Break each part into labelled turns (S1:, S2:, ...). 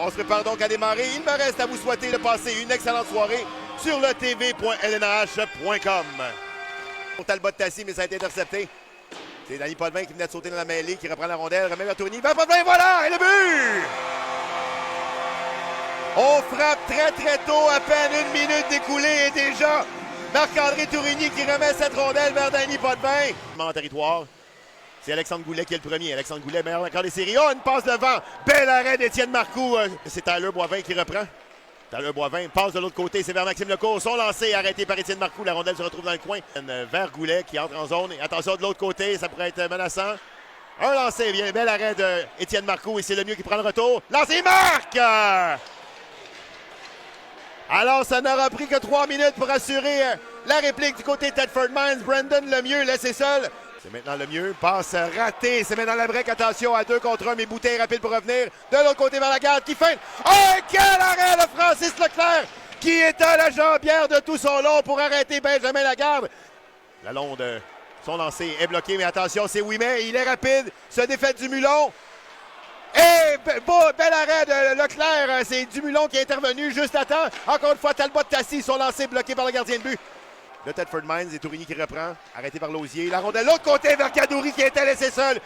S1: On se prépare donc à démarrer. Il me reste à vous souhaiter de passer une excellente soirée sur le tv.lnh.com. Talbot Tassi, mais ça a été intercepté. C'est Danny Potvin qui venait de sauter dans la mêlée, qui reprend la rondelle, remet vers Tourigny. Vers Potvin, voilà! Et le but! On frappe très très tôt, à peine une minute d'écoulée et déjà Marc-André Tourigny qui remet cette rondelle vers Danny Potvin. En territoire, c'est Alexandre Goulet qui est le premier. Alexandre Goulet, meilleur vainqueur des séries. Oh, une passe devant. Bel arrêt d'Étienne Marcoux. C'est Tyler Boivin qui reprend. Tyler Boivin passe de l'autre côté, c'est vers Maxime Lecourt. Son lancé arrêté par Étienne Marcoux. La rondelle se retrouve dans le coin. Vers Goulet qui entre en zone. Et attention de l'autre côté, ça pourrait être menaçant. Un lancé, bien bel arrêt d'Étienne Marcoux et c'est Lemieux qui prend le retour. Lancé, marque! Alors, ça n'aura pris que 3 minutes pour assurer la réplique du côté de Thetford Mines. Brendan Lemieux laissé seul. C'est maintenant Lemieux. Passe ratée. C'est maintenant la break. Attention à 2 contre 1, mais bouteille rapide pour revenir. De l'autre côté vers la garde qui feinte. Oh, quel arrêt de Francis Leclerc qui étend la jambière de tout son long pour arrêter Benjamin Lagarde. Lalonde, son lancer est bloqué, mais attention, c'est Ouimet. Il est rapide. Se défait du Mulon. Et bel arrêt de Leclerc. C'est Dumulon qui est intervenu juste à temps. Encore une fois, Talbot Tassi, son lancer bloqué par le gardien de but de Thetford Mines. Et Tourigny qui reprend. Arrêté par Lausier. La rondelle de l'autre côté vers Kadouri qui était laissé seul.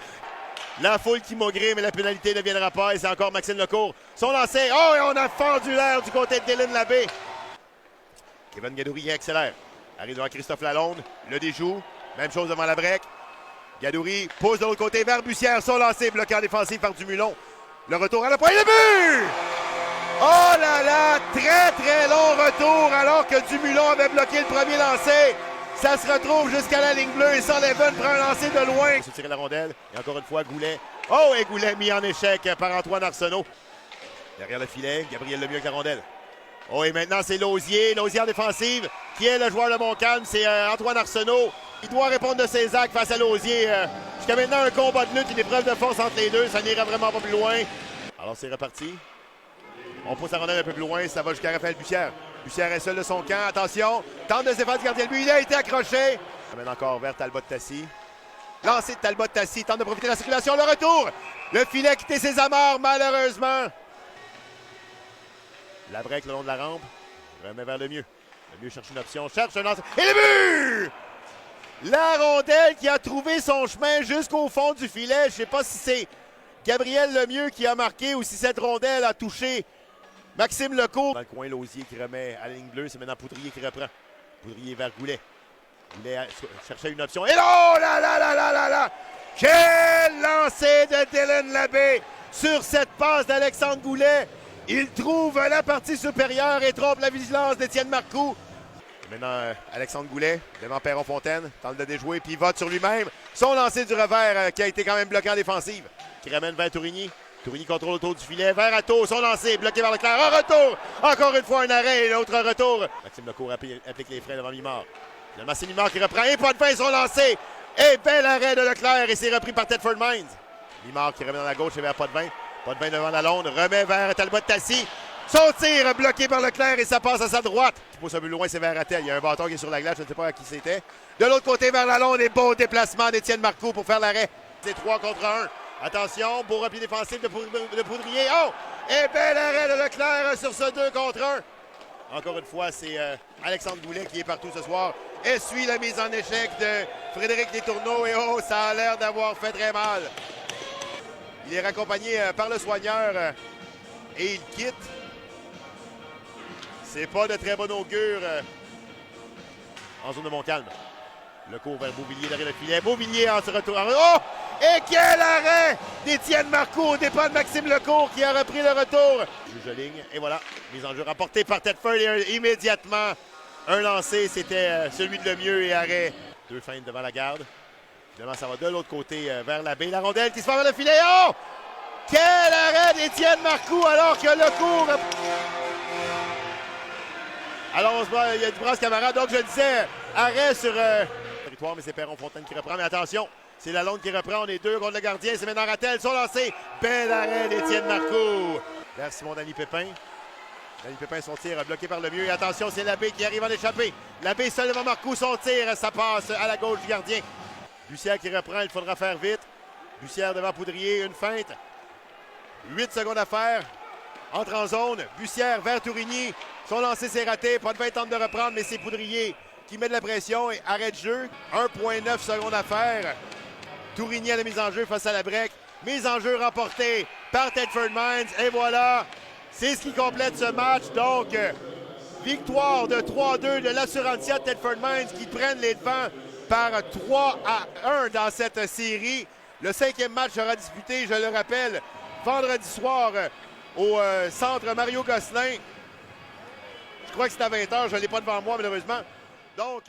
S1: La foule qui maugrée, mais la pénalité ne viendra pas. Et c'est encore Maxime Lecourt. Son lancer. Oh, et on a fendu l'air du côté de Dylan Labbé. Kevin Gadouri accélère. Arrive devant Christophe Lalonde. Le déjoue. Même chose devant la break. Gadouri pousse de l'autre côté vers Bussière. Son lancer bloqué en défensif par Dumulon. Le retour à la pointe. Le but! Oh là là! Très très long retour alors que Dumulon avait bloqué le premier lancer. Ça se retrouve jusqu'à la ligne bleue et Sullivan prend un lancer de loin. Se tirer la rondelle. Et encore une fois, Goulet. Oh, et Goulet mis en échec par Antoine Arsenault. Derrière le filet, Gabriel Lemieux avec la rondelle. Oh, et maintenant c'est Lausier. Lausier en défensive. Qui est le joueur de Montcalm? C'est Antoine Arsenault. Il doit répondre de ses actes face à Lausier. Jusqu'à maintenant, un combat de lutte, une épreuve de force entre les deux. Ça n'ira vraiment pas plus loin. Alors, c'est reparti. On pousse la rondelle un peu plus loin. Ça va jusqu'à Raphaël Bussière. Bussière est seul de son camp. Attention. Tente de se défendre du gardien de but. Il a été accroché. Ça mène encore vers Talbot Tassi. Lancé de Talbot Tassi. Tente de profiter de la circulation. Le retour. Le filet a quitté ses amarres, malheureusement. La break le long de la rampe. Remet vers le mieux. Le mieux cherche une option. Cherche un lancer. Et le but! La rondelle qui a trouvé son chemin jusqu'au fond du filet. Je ne sais pas si c'est Gabriel Lemieux qui a marqué ou si cette rondelle a touché Maxime Lecourt. Dans le coin, Lausier qui remet à la ligne bleue. C'est maintenant Poudrier qui reprend. Poudrier vers Goulet. Goulet cherchait une option. Et là, oh là là là là là là! Quel lancer de Dylan Labbé sur cette passe d'Alexandre Goulet. Il trouve la partie supérieure et trompe la vigilance d'Étienne Marcoux. Maintenant, Alexandre Goulet, devant Perron-Fontaine, tente de déjouer, puis vote sur lui-même. Son lancer du revers qui a été quand même bloqué en défensive, qui ramène vers Tourigny. Tourigny contrôle autour du filet, vers Atto, son lancer bloqué par Leclerc. Un retour, encore une fois un arrêt et l'autre retour. Maxime Lecourt applique les freins devant Mimard. Finalement, c'est Mimard qui reprend, et pas de fin, son lancer. Et bel arrêt de Leclerc, et c'est repris par Thetford Mines. Mimard qui remet dans la gauche et vers Potvin. Potvin devant Lalonde, remet vers Talbot Tassi. Son tir bloqué par Leclerc et ça passe à sa droite. Qui pousse un peu loin, c'est vers Rattel. Il y a un bâton qui est sur la glace, je ne sais pas à qui c'était. De l'autre côté vers Lalonde, et beau déplacement d'Étienne Marcoux pour faire l'arrêt. C'est 3 contre 1. Attention, beau repli défensif de Poudrier. Oh! Et bel arrêt de Leclerc sur ce 2 contre 1. Encore une fois, c'est Alexandre Goulet qui est partout ce soir. Essuie la mise en échec de Frédéric Letourneau. Et oh, ça a l'air d'avoir fait très mal. Il est raccompagné par le soigneur et il quitte. C'est pas de très bon augure en zone de Montcalm. Le cours vers Beauvillier derrière le filet. Beauvillier en se retour. Oh! Et quel arrêt d'Étienne Marcoux au départ de Maxime Lecourt qui a repris le retour. Juge de ligne. Et voilà, mise en jeu rapportée par Thetford. Et immédiatement, un lancé, c'était celui de Lemieux et arrêt. 2 feintes devant la garde. Finalement, ça va de l'autre côté vers la baie. La rondelle qui se fait vers le filet. Oh! Quel arrêt d'Étienne Marcoux alors que Lecourt... Alors, on se bat, il y a du brasse camarade. Donc, je disais, arrêt sur territoire, mais c'est Perron-Fontaine qui reprend. Mais attention, c'est Lalonde qui reprend. On est 2 contre le gardien. C'est maintenant Rattel. Son lancé. Bel arrêt d'Étienne Marcoux. Vers Simon Danny Pépin. Danny Pépin, son tir bloqué par le mieux. Et attention, c'est Labbé qui arrive en échappée. Labbé seul devant Marcoux. Son tir, ça passe à la gauche du gardien. Bussière qui reprend. Il faudra faire vite. Bussière devant Poudrier. Une feinte. 8 secondes à faire. entre en zone. Bussière vers Tourigny. Son lancer s'est raté. Pas de 20 tente de reprendre, mais c'est Poudrier qui met de la pression et arrête jeu. 1,9 secondes à faire. Tourigny à la mise en jeu face à la break. Mise en jeu remportée par Thetford Mines. Et voilà, c'est ce qui complète ce match. Donc, victoire de 3-2 de l'Assurantia de Thetford Mines qui prennent les devants par 3-1 dans cette série. Le 5e match sera disputé, je le rappelle, vendredi soir au centre Mario Gosselin. Je crois que c'est à 20h, je ne l'ai pas devant moi malheureusement. Donc,